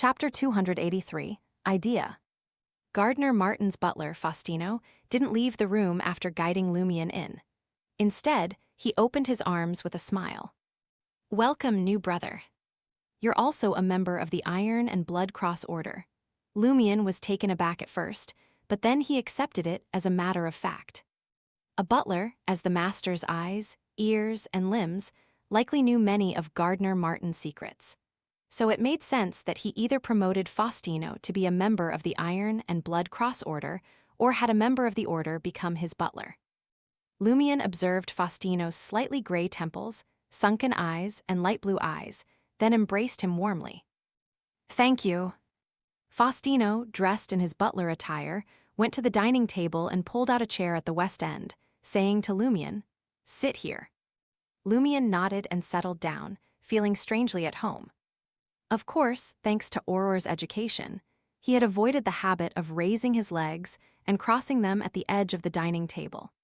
Chapter 283, Idea. Gardner Martin's butler, Faustino, didn't leave the room after guiding Lumion in. Instead, he opened his arms with a smile. "Welcome, new brother. You're also a member of the Iron and Blood Cross Order." Lumion was taken aback at first, but then he accepted it as a matter of fact. A butler, as the master's eyes, ears, and limbs, likely knew many of Gardner Martin's secrets. So it made sense that he either promoted Faustino to be a member of the Iron and Blood Cross Order or had a member of the order become his butler. Lumion observed Faustino's slightly gray temples, sunken eyes, and light blue eyes, then embraced him warmly. "Thank you." Faustino, dressed in his butler attire, went to the dining table and pulled out a chair at the west end, saying to Lumion, "Sit here." Lumion nodded and settled down, feeling strangely at home. Of course, thanks to Auror's education, he had avoided the habit of raising his legs and crossing them at the edge of the dining table.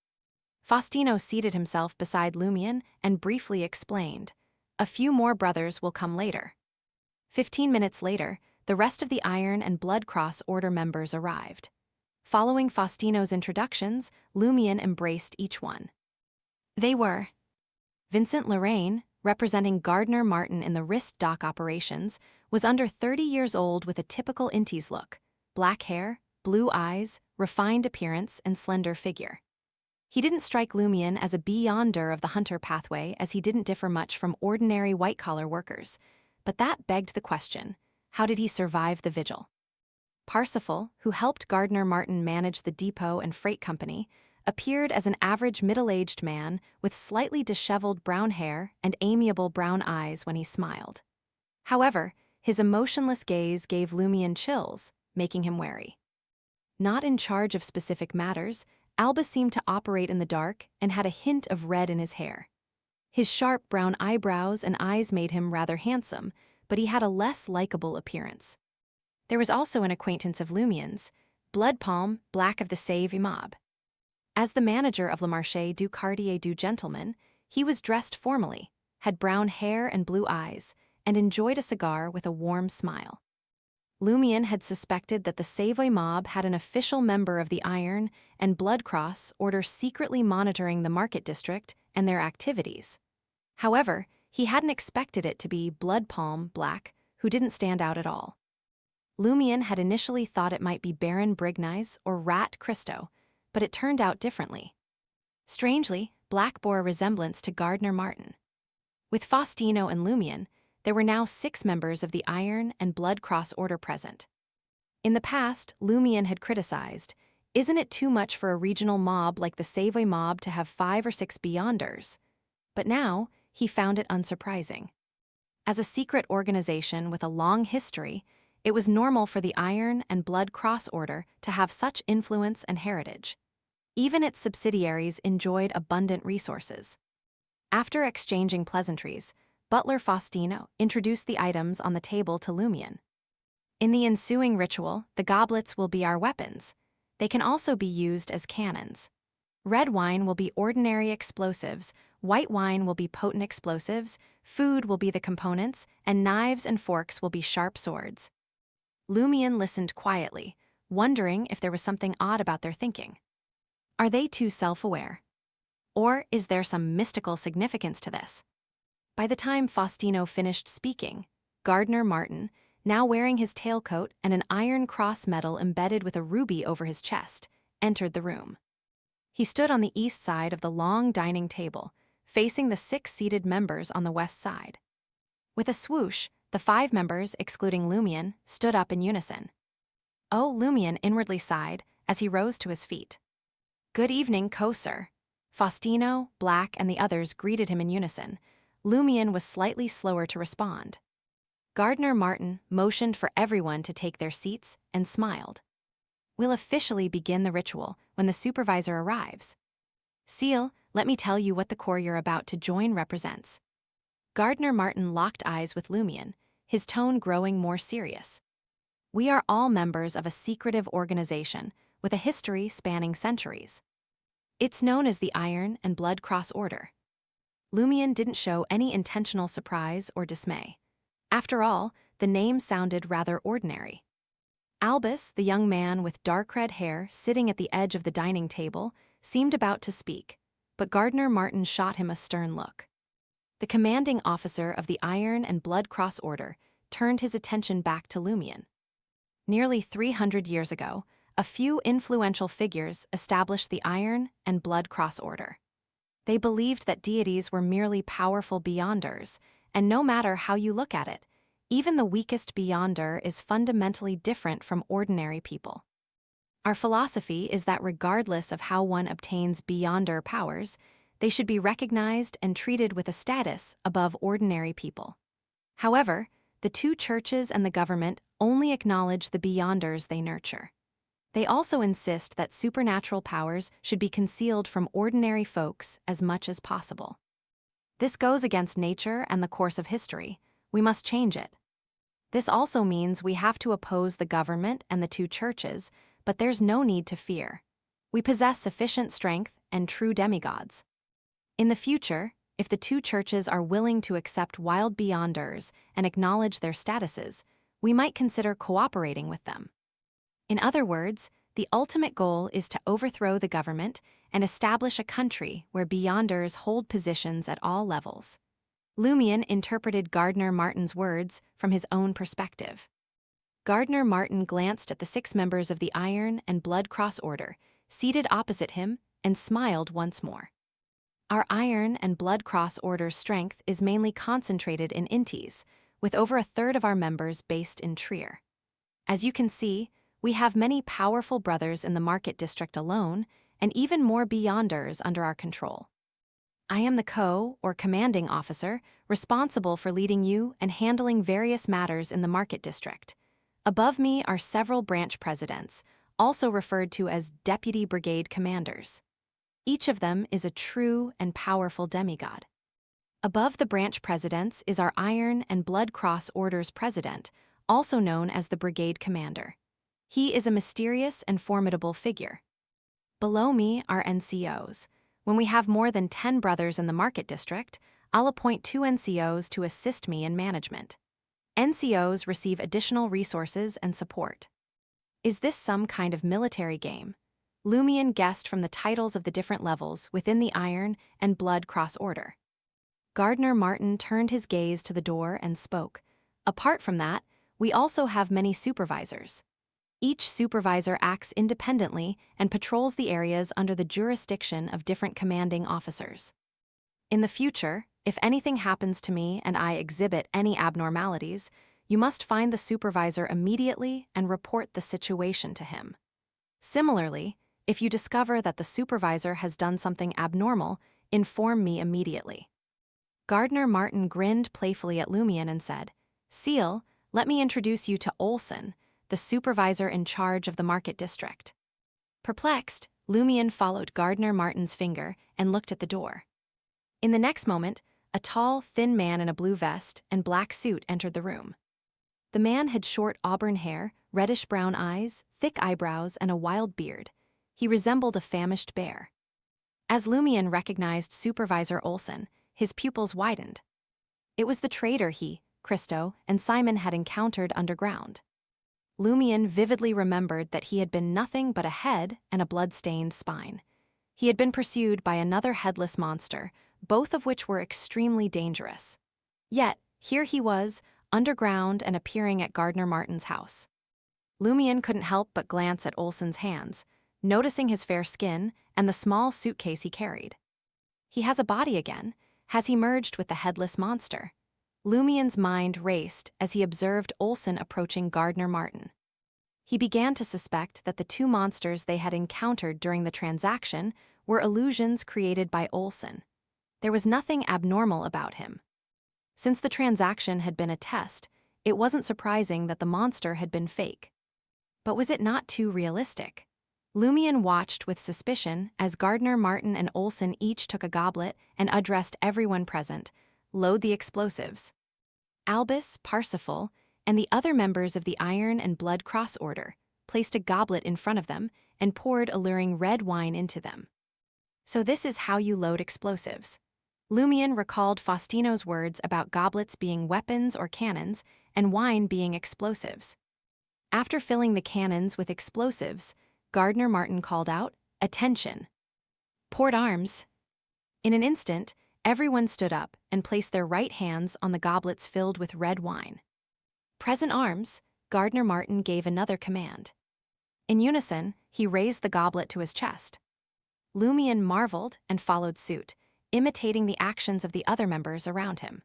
Faustino seated himself beside Lumion and briefly explained, "A few more brothers will come later." 15 minutes later, the rest of the Iron and Blood Cross Order members arrived. Following Faustino's introductions, Lumion embraced each one. They were Vincent Lorraine, representing Gardner Martin in the wrist dock operations, was under 30 years old with a typical Inties look, black hair, blue eyes, refined appearance, and slender figure. He didn't strike Lumion as a beyonder of the hunter pathway, as he didn't differ much from ordinary white-collar workers, but that begged the question, how did he survive the vigil? Parsifal, who helped Gardner Martin manage the depot and freight company, appeared as an average middle-aged man with slightly disheveled brown hair and amiable brown eyes when he smiled. However, his emotionless gaze gave Lumion chills, making him wary. Not in charge of specific matters, Alba seemed to operate in the dark and had a hint of red in his hair. His sharp brown eyebrows and eyes made him rather handsome, but he had a less likable appearance. There was also an acquaintance of Lumion's, Bloodpalm, Black of the Save-Imab. As the manager of Le Marché du Quartier du Gentleman, he was dressed formally, had brown hair and blue eyes, and enjoyed a cigar with a warm smile. Lumion had suspected that the Save-Imab had an official member of the Iron and Blood Cross Order secretly monitoring the market district and their activities. However, he hadn't expected it to be Bloodpalm Black, who didn't stand out at all. Lumion had initially thought it might be Baron Brignies or Rat Christo, but it turned out differently. Strangely, Black bore a resemblance to Gardner Martin. With Faustino and Lumion, there were now 6 members of the Iron and Blood Cross Order present. In the past, Lumion had criticized, "Isn't it too much for a regional mob like the Save-Imab to have 5 or 6 beyonders?" But now, he found it unsurprising. As a secret organization with a long history, it was normal for the Iron and Blood Cross Order to have such influence and heritage. Even its subsidiaries enjoyed abundant resources. After exchanging pleasantries, Butler Faustino introduced the items on the table to Lumion. "In the ensuing ritual, the goblets will be our weapons. They can also be used as cannons. Red wine will be ordinary explosives, white wine will be potent explosives, food will be the components, and knives and forks will be sharp swords." Lumion listened quietly, wondering if there was something odd about their thinking. Are they too self-aware? Or is there some mystical significance to this? By the time Faustino finished speaking, Gardner Martin, now wearing his tailcoat and an iron cross medal embedded with a ruby over his chest, entered the room. He stood on the east side of the long dining table, facing the 6 seated members on the west side. With a swoosh, the 5 members, excluding Lumion, stood up in unison. Oh, Lumion inwardly sighed as he rose to his feet. "Good evening, co-sir." Faustino, Black, and the others greeted him in unison. Lumion was slightly slower to respond. Gardner Martin motioned for everyone to take their seats and smiled. "We'll officially begin the ritual when the supervisor arrives. Seal, let me tell you what the corps you're about to join represents." Gardner Martin locked eyes with Lumion, his tone growing more serious. "We are all members of a secretive organization with a history spanning centuries. It's known as the Iron and Blood Cross Order." Lumion didn't show any intentional surprise or dismay. After all, the name sounded rather ordinary. Albus, the young man with dark red hair sitting at the edge of the dining table, seemed about to speak, but Gardner Martin shot him a stern look. The commanding officer of the Iron and Blood Cross Order turned his attention back to Lumion. Nearly 300 years ago, a few influential figures established the Iron and Blood Cross Order. They believed that deities were merely powerful beyonders, and no matter how you look at it, even the weakest beyonder is fundamentally different from ordinary people. Our philosophy is that regardless of how one obtains beyonder powers, they should be recognized and treated with a status above ordinary people. However, the two churches and the government only acknowledge the beyonders they nurture. They also insist that supernatural powers should be concealed from ordinary folks as much as possible. This goes against nature and the course of history. We must change it. This also means we have to oppose the government and the two churches, but there's no need to fear. We possess sufficient strength and true demigods. In the future, if the two churches are willing to accept wild beyonders and acknowledge their statuses, we might consider cooperating with them. In other words, the ultimate goal is to overthrow the government and establish a country where beyonders hold positions at all levels. Lumion interpreted Gardner Martin's words from his own perspective. Gardner Martin glanced at the 6 members of the Iron and Blood Cross Order, seated opposite him, and smiled once more. Our Iron and Blood Cross Order's strength is mainly concentrated in Intis, with over a third of our members based in Trier. As you can see, we have many powerful brothers in the Market District alone, and even more beyonders under our control. I am the commanding officer, responsible for leading you and handling various matters in the Market District. Above me are several branch presidents, also referred to as deputy brigade commanders. Each of them is a true and powerful demigod. Above the branch presidents is our Iron and Blood Cross Order's president, also known as the brigade commander. He is a mysterious and formidable figure. Below me are NCOs. When we have more than 10 brothers in the Market District, I'll appoint 2 NCOs to assist me in management. NCOs receive additional resources and support. Is this some kind of military game? Lumion guessed from the titles of the different levels within the Iron and Blood Cross Order. Gardner Martin turned his gaze to the door and spoke. Apart from that, we also have many supervisors. Each supervisor acts independently and patrols the areas under the jurisdiction of different commanding officers. In the future, if anything happens to me and I exhibit any abnormalities, you must find the supervisor immediately and report the situation to him. Similarly, if you discover that the supervisor has done something abnormal, inform me immediately. Gardner Martin grinned playfully at Lumion and said, "Seal, let me introduce you to Olsen, the supervisor in charge of the Market District." Perplexed, Lumion followed Gardner Martin's finger and looked at the door. In the next moment, a tall, thin man in a blue vest and black suit entered the room. The man had short auburn hair, reddish-brown eyes, thick eyebrows, and a wild beard. He resembled a famished bear. As Lumion recognized Supervisor Olsen, his pupils widened. It was the traitor he, Christo, and Simon had encountered underground. Lumion vividly remembered that he had been nothing but a head and a blood-stained spine. He had been pursued by another headless monster, both of which were extremely dangerous. Yet, here he was, underground and appearing at Gardner Martin's house. Lumion couldn't help but glance at Olsen's hands, noticing his fair skin and the small suitcase he carried. He has a body again. Has he merged with the headless monster? Lumion's mind raced as he observed Olsen approaching Gardner Martin. He began to suspect that the two monsters they had encountered during the transaction were illusions created by Olsen. There was nothing abnormal about him. Since the transaction had been a test, it wasn't surprising that the monster had been fake. But was it not too realistic? Lumion watched with suspicion as Gardner Martin and Olsen each took a goblet and addressed everyone present, "Load the explosives." Albus, Parsifal, and the other members of the Iron and Blood Cross Order placed a goblet in front of them and poured alluring red wine into them. So this is how you load explosives. Lumion recalled Faustino's words about goblets being weapons or cannons and wine being explosives. After filling the cannons with explosives, Gardner Martin called out, "Attention! Port arms!" In an instant, everyone stood up and placed their right hands on the goblets filled with red wine. "Present arms," Gardner Martin gave another command. In unison, he raised the goblet to his chest. Lumion marveled and followed suit, imitating the actions of the other members around him.